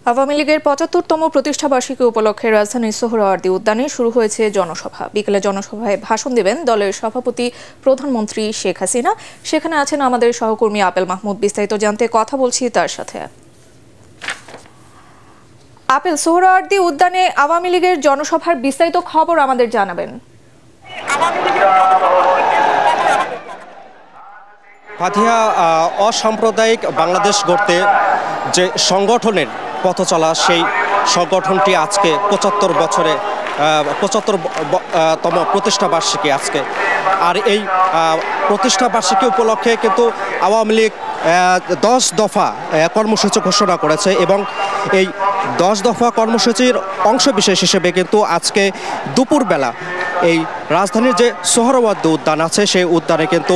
আওয়ামী লীগের ৭৫তম প্রতিষ্ঠাবার্ষিকী উপলক্ষে রাজধানীর সোহরাওয়ার্দী উদ্যানে শুরু হয়েছে জনসভা। বিকেলে জনসভায় ভাষণ দেবেন দলের সভাপতি প্রধানমন্ত্রী শেখ হাসিনা। সেখানে আছেন আমাদের সহকর্মী আপেল মাহমুদ। বিস্তারিত জানতে কথা বলছি তার সাথে। আপেল, সোহরাওয়ার্দী উদ্যানে আওয়ামী লীগের জনসভার বিস্তারিত খবর আমাদের জানাবেন। ফাতিহা, অসাম্প্রদায়িক বাংলাদেশ গড়তে যে সংগঠনের পথ চলা, সেই সংগঠনটি আজকে ৭৫তম প্রতিষ্ঠাবার্ষিকী আজকে। আর এই প্রতিষ্ঠাবার্ষিকী উপলক্ষে কিন্তু আওয়ামী লীগ 10 দফা কর্মসূচি ঘোষণা করেছে এবং এই 10 দফা কর্মসূচির অংশবিশেষ হিসেবে কিন্তু আজকে দুপুরবেলা এই রাজধানীর যে সোহরাওয়ার্দী উদ্যান আছে সেই উদ্যানে কিন্তু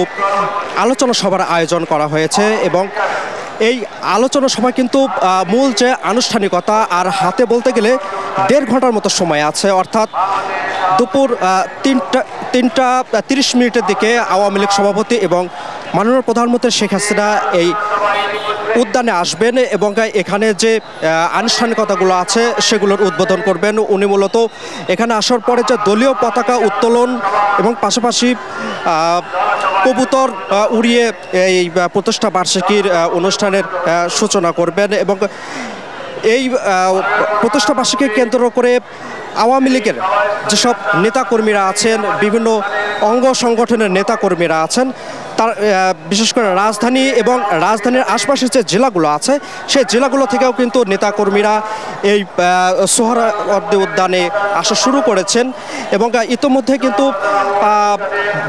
আলোচনা সভার আয়োজন করা হয়েছে এবং এই আলোচনা সভায় কিন্তু মূল যে আনুষ্ঠানিকতা আর হাতে বলতে গেলে 1.5 ঘন্টার মতো সময় আছে, অর্থাৎ দুপুর 3টা 30 মিনিটের দিকে আওয়ামী লীগ সভাপতি এবং মাননীয় প্রধানমন্ত্রী শেখ হাসিনা এই উদ্যানে আসবেন এবং এখানে যে আনুষ্ঠানিকতাগুলো আছে সেগুলোর উদ্বোধন করবেন। উনি মূলত এখানে আসার পরে যে দলীয় পতাকা উত্তোলন এবং পাশাপাশি কবুতর উড়িয়ে এই প্রতিষ্ঠা বার্ষিকীর অনুষ্ঠানের সূচনা করবেন এবং এই প্রতিষ্ঠা বার্ষিকী কেন্দ্র করে আওয়ামী লীগের যেসব নেতাকর্মীরা আছেন, বিভিন্ন অঙ্গ সংগঠনের নেতাকর্মীরা আছেন, তার বিশেষ করে রাজধানী এবং রাজধানীর আশপাশের যে জেলাগুলো আছে সেই জেলাগুলো থেকেও কিন্তু নেতাকর্মীরা এই সোহরাওয়ার্দী উদ্যানে আসা শুরু করেছেন এবং ইতোমধ্যে কিন্তু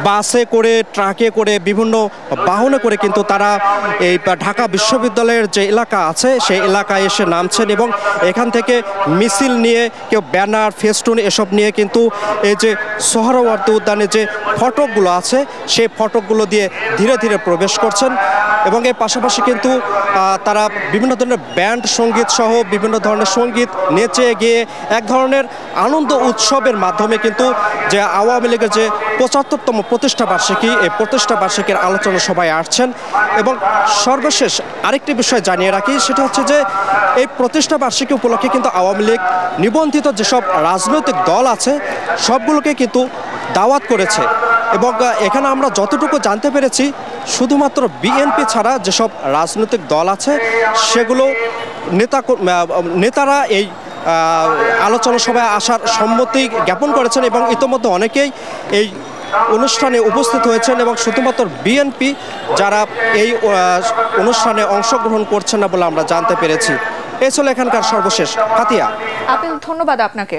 বাসে করে, ট্রাকে করে, বিভিন্ন বাহনে করে কিন্তু তারা এই ঢাকা বিশ্ববিদ্যালয়ের যে এলাকা আছে সেই এলাকায় এসে নামছেন এবং এখান থেকে মিছিল নিয়ে, কেউ ব্যানার, ফেস্টুন এসব নিয়ে কিন্তু এই যে সোহরাওয়ার্দী উদ্যানে যে ফটকগুলো আছে সেই ফটকগুলো দিয়ে ধীরে ধীরে প্রবেশ করছেন এবং এর পাশাপাশি কিন্তু তারা বিভিন্ন ধরনের ব্যান্ড সঙ্গীত সহ বিভিন্ন ধরনের সঙ্গীত নেচে গিয়ে এক ধরনের আনন্দ উৎসবের মাধ্যমে কিন্তু যে আওয়ামী লীগের যে ৭৫তম প্রতিষ্ঠা বার্ষিকী, এই প্রতিষ্ঠা বার্ষিকীর আলোচনা সভায় আসছেন। এবং সর্বশেষ আরেকটি বিষয় জানিয়ে রাখি, সেটা হচ্ছে যে এই প্রতিষ্ঠা বার্ষিকী উপলক্ষে কিন্তু আওয়ামী লীগ নিবন্ধিত যেসব রাজনৈতিক দল আছে সবগুলোকে কিন্তু দাওয়াত করেছে এবং এখানে আমরা যতটুকু জানতে পেরেছি শুধুমাত্র বিএনপি ছাড়া যেসব রাজনৈতিক দল আছে সেগুলো নেতারা এই আলোচনা সভায় আসার সম্মতি জ্ঞাপন করেছেন এবং ইতোমধ্যে অনেকেই এই অনুষ্ঠানে উপস্থিত হয়েছেন এবং শুধুমাত্র বিএনপি যারা এই অনুষ্ঠানে অংশগ্রহণ করছেন না বলে আমরা জানতে পেরেছি। এই ছিল এখানকার সর্বশেষ। ফাতিয়া। আপেল, ধন্যবাদ আপনাকে।